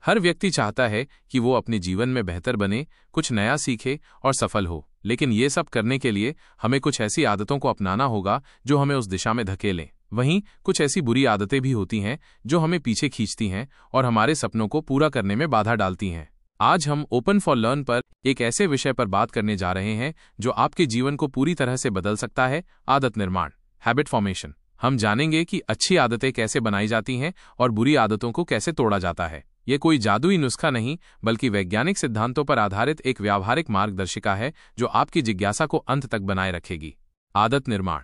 हर व्यक्ति चाहता है कि वो अपने जीवन में बेहतर बने, कुछ नया सीखे और सफल हो, लेकिन ये सब करने के लिए हमें कुछ ऐसी आदतों को अपनाना होगा जो हमें उस दिशा में धकेलें। वहीं कुछ ऐसी बुरी आदतें भी होती हैं जो हमें पीछे खींचती हैं और हमारे सपनों को पूरा करने में बाधा डालती हैं। आज हम ओपन फॉर लर्न पर एक ऐसे विषय पर बात करने जा रहे हैं जो आपके जीवन को पूरी तरह से बदल सकता है, आदत निर्माण, हैबिट फॉर्मेशन। हम जानेंगे कि अच्छी आदतें कैसे बनाई जाती हैं और बुरी आदतों को कैसे तोड़ा जाता है। ये कोई जादुई नुस्खा नहीं, बल्कि वैज्ञानिक सिद्धांतों पर आधारित एक व्यावहारिक मार्गदर्शिका है जो आपकी जिज्ञासा को अंत तक बनाए रखेगी। आदत निर्माण,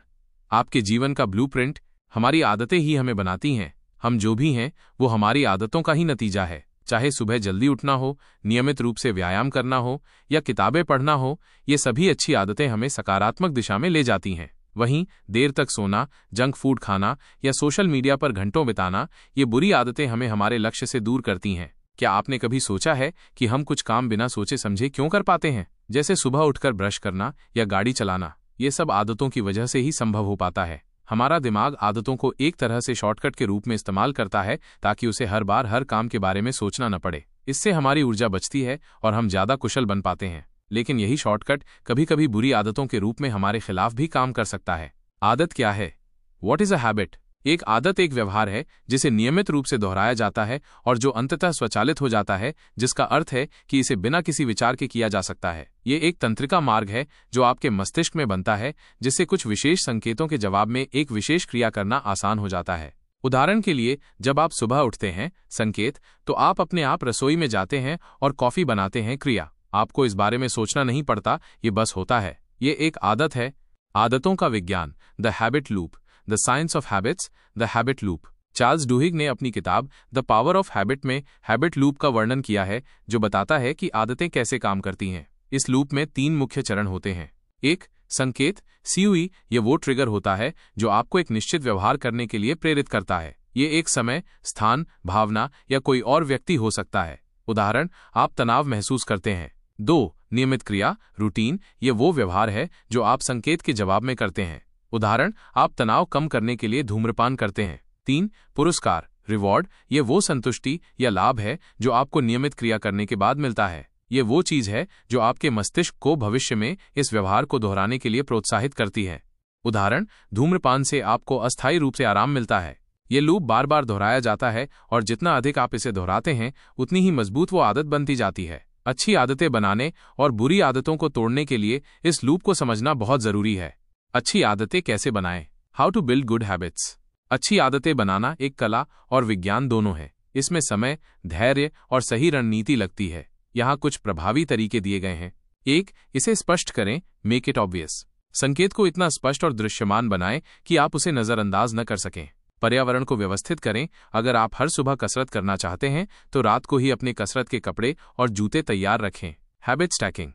आपके जीवन का ब्लूप्रिंट। हमारी आदतें ही हमें बनाती हैं। हम जो भी हैं वो हमारी आदतों का ही नतीजा है। चाहे सुबह जल्दी उठना हो, नियमित रूप से व्यायाम करना हो या किताबें पढ़ना हो, ये सभी अच्छी आदतें हमें सकारात्मक दिशा में ले जाती हैं। वहीं देर तक सोना, जंक फूड खाना या सोशल मीडिया पर घंटों बिताना, ये बुरी आदतें हमें हमारे लक्ष्य से दूर करती हैं। क्या आपने कभी सोचा है कि हम कुछ काम बिना सोचे समझे क्यों कर पाते हैं? जैसे सुबह उठकर ब्रश करना या गाड़ी चलाना, ये सब आदतों की वजह से ही संभव हो पाता है। हमारा दिमाग आदतों को एक तरह से शॉर्टकट के रूप में इस्तेमाल करता है ताकि उसे हर बार हर काम के बारे में सोचना न पड़े। इससे हमारी ऊर्जा बचती है और हम ज्यादा कुशल बन पाते हैं। लेकिन यही शॉर्टकट कभी कभी बुरी आदतों के रूप में हमारे खिलाफ भी काम कर सकता है। आदत क्या है? What is a habit? एक आदत एक व्यवहार है जिसे नियमित रूप से दोहराया जाता है और जो अंततः स्वचालित हो जाता है, जिसका अर्थ है कि इसे बिना किसी विचार के किया जा सकता है। ये एक तंत्रिका मार्ग है जो आपके मस्तिष्क में बनता है, जिससे कुछ विशेष संकेतों के जवाब में एक विशेष क्रिया करना आसान हो जाता है। उदाहरण के लिए, जब आप सुबह उठते हैं, संकेत, तो आप अपने आप रसोई में जाते हैं और कॉफी बनाते हैं, क्रिया। आपको इस बारे में सोचना नहीं पड़ता, ये बस होता है। ये एक आदत है। आदतों का विज्ञान, the habit loop, the science of habits, the habit loop. Charles Duhigg ने अपनी किताब द पावर ऑफ हैबिट में हैबिट लूप का वर्णन किया है, जो बताता है कि आदतें कैसे काम करती हैं। इस लूप में 3 मुख्य चरण होते हैं। 1. संकेत, CUE, ये वो ट्रिगर होता है जो आपको एक निश्चित व्यवहार करने के लिए प्रेरित करता है। ये एक समय, स्थान, भावना या कोई और व्यक्ति हो सकता है। उदाहरण, आप तनाव महसूस करते हैं। 2. नियमित क्रिया, रूटीन, ये वो व्यवहार है जो आप संकेत के जवाब में करते हैं। उदाहरण, आप तनाव कम करने के लिए धूम्रपान करते हैं। 3. पुरस्कार, रिवॉर्ड, ये वो संतुष्टि या लाभ है जो आपको नियमित क्रिया करने के बाद मिलता है। ये वो चीज है जो आपके मस्तिष्क को भविष्य में इस व्यवहार को दोहराने के लिए प्रोत्साहित करती है। उदाहरण, धूम्रपान से आपको अस्थायी रूप से आराम मिलता है। ये लूप बार बार दोहराया जाता है और जितना अधिक आप इसे दोहराते हैं, उतनी ही मजबूत वो आदत बनती जाती है। अच्छी आदतें बनाने और बुरी आदतों को तोड़ने के लिए इस लूप को समझना बहुत जरूरी है। अच्छी आदतें कैसे बनाएं? How to build good habits. अच्छी आदतें बनाना एक कला और विज्ञान दोनों है। इसमें समय, धैर्य और सही रणनीति लगती है। यहाँ कुछ प्रभावी तरीके दिए गए हैं। 1. इसे स्पष्ट करें, मेक इट ऑब्वियस। संकेत को इतना स्पष्ट और दृश्यमान बनाएं कि आप उसे नजरअंदाज न कर सकें। पर्यावरण को व्यवस्थित करें। अगर आप हर सुबह कसरत करना चाहते हैं तो रात को ही अपने कसरत के कपड़े और जूते तैयार रखें। Habit stacking.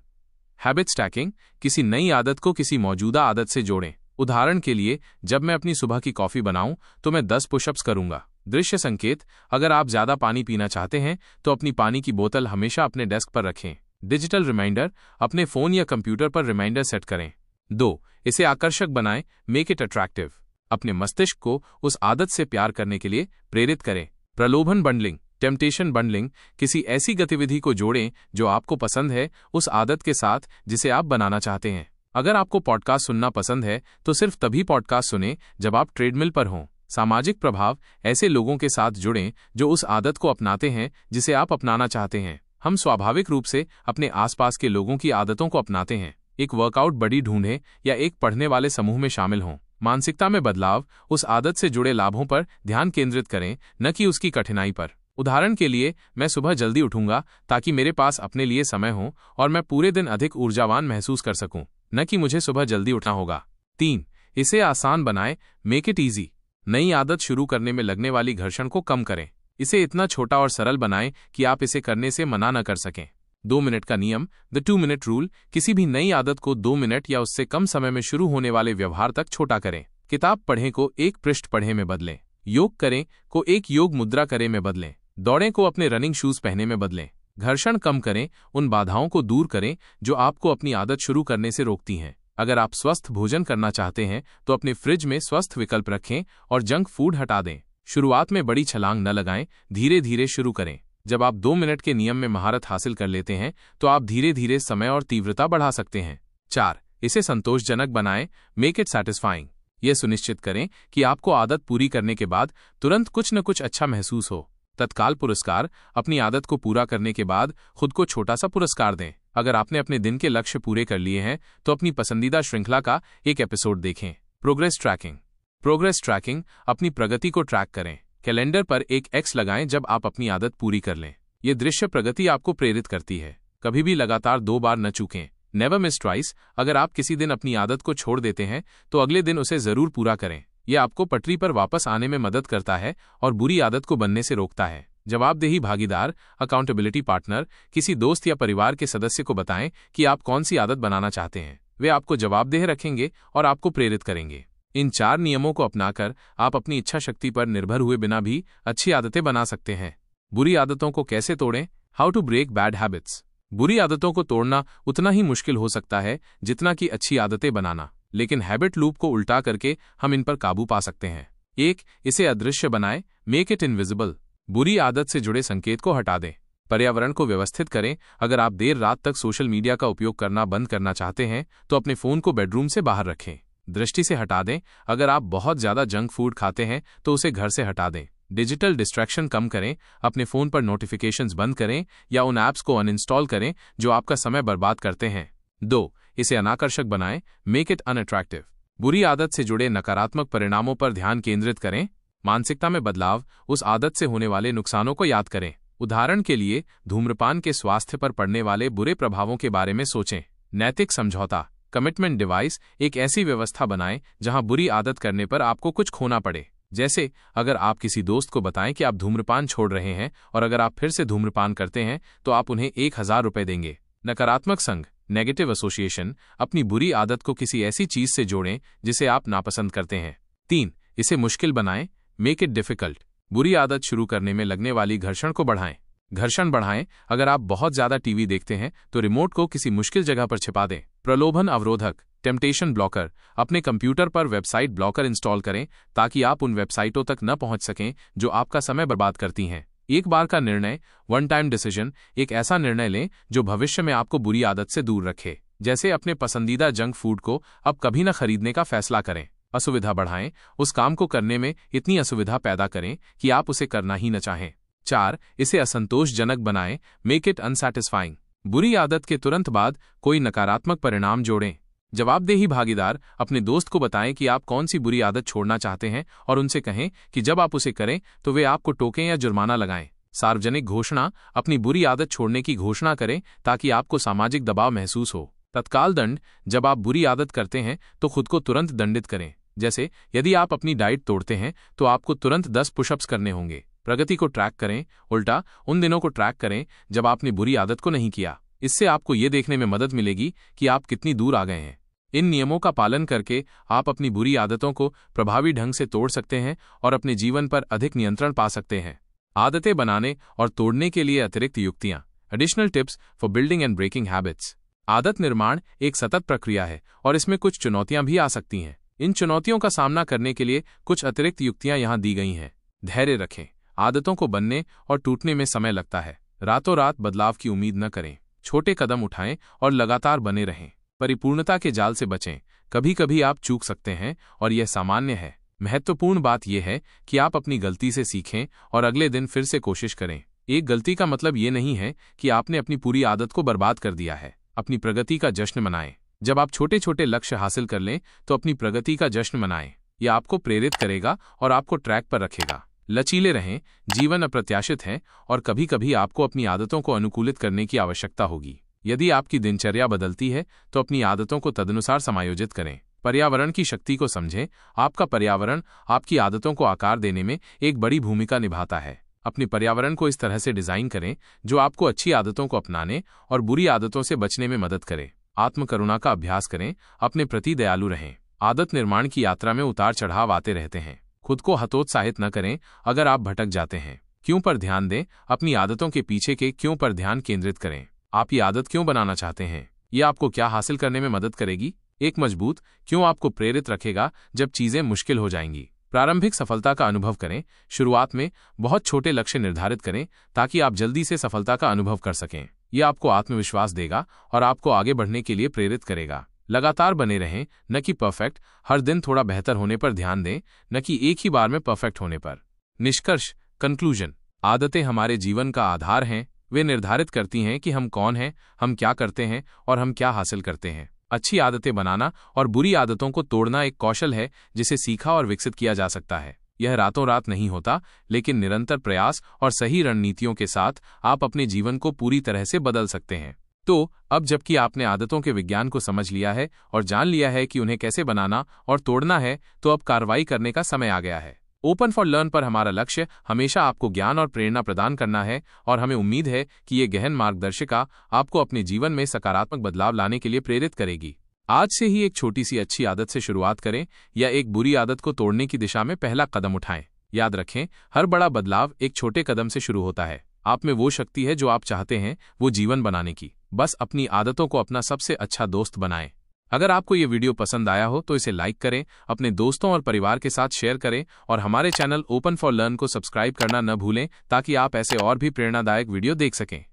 हैबिट स्टैकिंग, किसी नई आदत को किसी मौजूदा आदत से जोड़ें। उदाहरण के लिए, जब मैं अपनी सुबह की कॉफी बनाऊं तो मैं 10 पुशअप्स करूंगा। दृश्य संकेत, अगर आप ज्यादा पानी पीना चाहते हैं तो अपनी पानी की बोतल हमेशा अपने डेस्क पर रखें। डिजिटल रिमाइंडर, अपने फोन या कंप्यूटर पर रिमाइंडर सेट करें। 2. इसे आकर्षक बनाएं, मेक इट अट्रैक्टिव। अपने मस्तिष्क को उस आदत से प्यार करने के लिए प्रेरित करें। प्रलोभन बंडलिंग, टेम्पटेशन बंडलिंग, किसी ऐसी गतिविधि को जोड़ें जो आपको पसंद है उस आदत के साथ जिसे आप बनाना चाहते हैं। अगर आपको पॉडकास्ट सुनना पसंद है तो सिर्फ तभी पॉडकास्ट सुनें जब आप ट्रेडमिल पर हों। सामाजिक प्रभाव, ऐसे लोगों के साथ जुड़ें जो उस आदत को अपनाते हैं जिसे आप अपनाना चाहते हैं। हम स्वाभाविक रूप से अपने आसपास के लोगों की आदतों को अपनाते हैं। एक वर्कआउट बडी ढूंढें या एक पढ़ने वाले समूह में शामिल हों। मानसिकता में बदलाव, उस आदत से जुड़े लाभों पर ध्यान केंद्रित करें, न कि उसकी कठिनाई पर। उदाहरण के लिए, मैं सुबह जल्दी उठूंगा ताकि मेरे पास अपने लिए समय हो और मैं पूरे दिन अधिक ऊर्जावान महसूस कर सकूं, न कि मुझे सुबह जल्दी उठना होगा। 3. इसे आसान बनाएं, मेक इट ईजी। नई आदत शुरू करने में लगने वाली घर्षण को कम करें। इसे इतना छोटा और सरल बनाएं कि आप इसे करने से मना न कर सकें। 2 मिनट का नियम, द 2 मिनट रूल, किसी भी नई आदत को 2 मिनट या उससे कम समय में शुरू होने वाले व्यवहार तक छोटा करें। किताब पढ़ें को एक पृष्ठ पढ़े में बदलें। योग करें को एक योग मुद्रा करें में बदलें। दौड़ें को अपने रनिंग शूज पहने में बदलें। घर्षण कम करें, उन बाधाओं को दूर करें जो आपको अपनी आदत शुरू करने से रोकती हैं। अगर आप स्वस्थ भोजन करना चाहते हैं तो अपने फ्रिज में स्वस्थ विकल्प रखें और जंक फूड हटा दें। शुरुआत में बड़ी छलांग न लगाएं, धीरे धीरे शुरू करें। जब आप 2 मिनट के नियम में महारत हासिल कर लेते हैं तो आप धीरे धीरे समय और तीव्रता बढ़ा सकते हैं। 4. इसे संतोषजनक बनाएं, मेक इट सैटिस्फाइंग। यह सुनिश्चित करें कि आपको आदत पूरी करने के बाद तुरंत कुछ न कुछ अच्छा महसूस हो। तत्काल पुरस्कार, अपनी आदत को पूरा करने के बाद खुद को छोटा सा पुरस्कार दें। अगर आपने अपने दिन के लक्ष्य पूरे कर लिए हैं तो अपनी पसंदीदा श्रृंखला का एक एपिसोड देखें। Progress tracking. प्रोग्रेस ट्रैकिंग, अपनी प्रगति को ट्रैक करें। कैलेंडर पर एक एक्स लगाएं जब आप अपनी आदत पूरी कर लें। ये दृश्य प्रगति आपको प्रेरित करती है। कभी भी लगातार 2 बार न चूकें। Never miss twice. अगर आप किसी दिन अपनी आदत को छोड़ देते हैं तो अगले दिन उसे जरूर पूरा करें। यह आपको पटरी पर वापस आने में मदद करता है और बुरी आदत को बनने से रोकता है। जवाबदेही भागीदार, अकाउंटेबिलिटी पार्टनर, किसी दोस्त या परिवार के सदस्य को बताएं कि आप कौन सी आदत बनाना चाहते हैं। वे आपको जवाबदेह रखेंगे और आपको प्रेरित करेंगे। इन 4 नियमों को अपनाकर आप अपनी इच्छा शक्ति पर निर्भर हुए बिना भी अच्छी आदतें बना सकते हैं। बुरी आदतों को कैसे तोड़ें? How to break bad habits. बुरी आदतों को तोड़ना उतना ही मुश्किल हो सकता है जितना कि अच्छी आदतें बनाना, लेकिन हैबिट लूप को उल्टा करके हम इन पर काबू पा सकते हैं। 1. इसे अदृश्य बनाएं, मेक इट इनविजिबल। बुरी आदत से जुड़े संकेत को हटा दें। पर्यावरण को व्यवस्थित करें। अगर आप देर रात तक सोशल मीडिया का उपयोग करना बंद करना चाहते हैं तो अपने फोन को बेडरूम से बाहर रखें। दृष्टि से हटा दें। अगर आप बहुत ज्यादा जंक फूड खाते हैं तो उसे घर से हटा दें। डिजिटल डिस्ट्रैक्शन कम करें। अपने फोन पर नोटिफिकेशंस बंद करें या उन ऐप्स को अनइंस्टॉल करें जो आपका समय बर्बाद करते हैं। 2. इसे अनाकर्षक बनाएं, मेक इट अनअट्रैक्टिव। बुरी आदत से जुड़े नकारात्मक परिणामों पर ध्यान केंद्रित करें। मानसिकता में बदलाव, उस आदत से होने वाले नुकसानों को याद करें। उदाहरण के लिए, धूम्रपान के स्वास्थ्य पर पड़ने वाले बुरे प्रभावों के बारे में सोचें। नैतिक समझौता, कमिटमेंट डिवाइस, एक ऐसी व्यवस्था बनाएं जहां बुरी आदत करने पर आपको कुछ खोना पड़े। जैसे अगर आप किसी दोस्त को बताएं कि आप धूम्रपान छोड़ रहे हैं और अगर आप फिर से धूम्रपान करते हैं तो आप उन्हें 1000 रुपये देंगे। नकारात्मक संग, नेगेटिव एसोसिएशन, अपनी बुरी आदत को किसी ऐसी चीज से जोड़ें जिसे आप नापसंद करते हैं। 3. इसे मुश्किल बनाएं, मेक इट डिफिकल्ट। बुरी आदत शुरू करने में लगने वाली घर्षण को बढ़ाएं। घर्षण बढ़ाएं। अगर आप बहुत ज्यादा टीवी देखते हैं तो रिमोट को किसी मुश्किल जगह पर छिपा दें। प्रलोभन अवरोधक, टेम्पटेशन ब्लॉकर, अपने कंप्यूटर पर वेबसाइट ब्लॉकर इंस्टॉल करें ताकि आप उन वेबसाइटों तक न पहुंच सकें जो आपका समय बर्बाद करती हैं। एक बार का निर्णय, वन टाइम डिसीजन, एक ऐसा निर्णय लें जो भविष्य में आपको बुरी आदत से दूर रखे। जैसे अपने पसंदीदा जंक फूड को अब कभी न खरीदने का फैसला करें। असुविधा बढ़ाएं, उस काम को करने में इतनी असुविधा पैदा करें कि आप उसे करना ही न चाहें। 4. इसे असंतोषजनक बनाएं, मेक इट अनसैटिस्फाइंग। बुरी आदत के तुरंत बाद कोई नकारात्मक परिणाम जोड़ें। जवाबदेही भागीदार, अपने दोस्त को बताएं कि आप कौन सी बुरी आदत छोड़ना चाहते हैं और उनसे कहें कि जब आप उसे करें तो वे आपको टोकें या जुर्माना लगाएं। सार्वजनिक घोषणा, अपनी बुरी आदत छोड़ने की घोषणा करें ताकि आपको सामाजिक दबाव महसूस हो। तत्काल दंड, जब आप बुरी आदत करते हैं तो खुद को तुरंत दंडित करें। जैसे यदि आप अपनी डाइट तोड़ते हैं तो आपको तुरंत 10 पुशअप्स करने होंगे। प्रगति को ट्रैक करें, उल्टा उन दिनों को ट्रैक करें जब आपने बुरी आदत को नहीं किया। इससे आपको ये देखने में मदद मिलेगी कि आप कितनी दूर आ गए हैं। इन नियमों का पालन करके आप अपनी बुरी आदतों को प्रभावी ढंग से तोड़ सकते हैं और अपने जीवन पर अधिक नियंत्रण पा सकते हैं। आदतें बनाने और तोड़ने के लिए अतिरिक्त युक्तियां, additional tips for building and breaking habits. आदत निर्माण एक सतत प्रक्रिया है और इसमें कुछ चुनौतियां भी आ सकती हैं। इन चुनौतियों का सामना करने के लिए कुछ अतिरिक्त युक्तियां यहां दी गई हैं। धैर्य रखें, आदतों को बनने और टूटने में समय लगता है। रातों रात बदलाव की उम्मीद न करें। छोटे कदम उठाएं और लगातार बने रहें। परिपूर्णता के जाल से बचें। कभी कभी आप चूक सकते हैं और यह सामान्य है। महत्वपूर्ण बात यह है कि आप अपनी गलती से सीखें और अगले दिन फिर से कोशिश करें। एक गलती का मतलब ये नहीं है कि आपने अपनी पूरी आदत को बर्बाद कर दिया है। अपनी प्रगति का जश्न मनाएं। जब आप छोटे छोटे लक्ष्य हासिल कर लें तो अपनी प्रगति का जश्न मनाएं। यह आपको प्रेरित करेगा और आपको ट्रैक पर रखेगा। लचीले रहें, जीवन अप्रत्याशित है और कभी कभी आपको अपनी आदतों को अनुकूलित करने की आवश्यकता होगी। यदि आपकी दिनचर्या बदलती है तो अपनी आदतों को तदनुसार समायोजित करें। पर्यावरण की शक्ति को समझें। आपका पर्यावरण आपकी आदतों को आकार देने में एक बड़ी भूमिका निभाता है। अपने पर्यावरण को इस तरह से डिजाइन करें जो आपको अच्छी आदतों को अपनाने और बुरी आदतों से बचने में मदद करे। आत्मकरुणा का अभ्यास करें, अपने प्रति दयालु रहें। आदत निर्माण की यात्रा में उतार चढ़ाव आते रहते हैं। खुद को हतोत्साहित न करें अगर आप भटक जाते हैं। क्यों पर ध्यान दें, अपनी आदतों के पीछे के क्यों पर ध्यान केंद्रित करें। आप ये आदत क्यों बनाना चाहते हैं, यह आपको क्या हासिल करने में मदद करेगी। एक मजबूत क्यों आपको प्रेरित रखेगा जब चीजें मुश्किल हो जाएंगी। प्रारंभिक सफलता का अनुभव करें। शुरुआत में बहुत छोटे लक्ष्य निर्धारित करें ताकि आप जल्दी से सफलता का अनुभव कर सकें। यह आपको आत्मविश्वास देगा और आपको आगे बढ़ने के लिए प्रेरित करेगा। लगातार बने रहें, न कि परफेक्ट। हर दिन थोड़ा बेहतर होने पर ध्यान दें, न कि एक ही बार में परफेक्ट होने पर। निष्कर्ष, कंक्लूजन। आदतें हमारे जीवन का आधार हैं। वे निर्धारित करती हैं कि हम कौन हैं, हम क्या करते हैं और हम क्या हासिल करते हैं। अच्छी आदतें बनाना और बुरी आदतों को तोड़ना एक कौशल है जिसे सीखा और विकसित किया जा सकता है। यह रातों रात नहीं होता, लेकिन निरंतर प्रयास और सही रणनीतियों के साथ आप अपने जीवन को पूरी तरह से बदल सकते हैं। तो अब जबकि आपने आदतों के विज्ञान को समझ लिया है और जान लिया है कि उन्हें कैसे बनाना और तोड़ना है, तो अब कार्रवाई करने का समय आ गया है। ओपन फॉर लर्न पर हमारा लक्ष्य हमेशा आपको ज्ञान और प्रेरणा प्रदान करना है और हमें उम्मीद है कि ये गहन मार्गदर्शिका आपको अपने जीवन में सकारात्मक बदलाव लाने के लिए प्रेरित करेगी। आज से ही एक छोटी सी अच्छी आदत से शुरुआत करें या एक बुरी आदत को तोड़ने की दिशा में पहला कदम उठाएं। याद रखें, हर बड़ा बदलाव एक छोटे कदम से शुरू होता है। आप में वो शक्ति है जो आप चाहते हैं वो जीवन बनाने की। बस अपनी आदतों को अपना सबसे अच्छा दोस्त बनाएं। अगर आपको ये वीडियो पसंद आया हो तो इसे लाइक करें, अपने दोस्तों और परिवार के साथ शेयर करें और हमारे चैनल ओपन फॉर लर्न को सब्सक्राइब करना न भूलें ताकि आप ऐसे और भी प्रेरणादायक वीडियो देख सकें।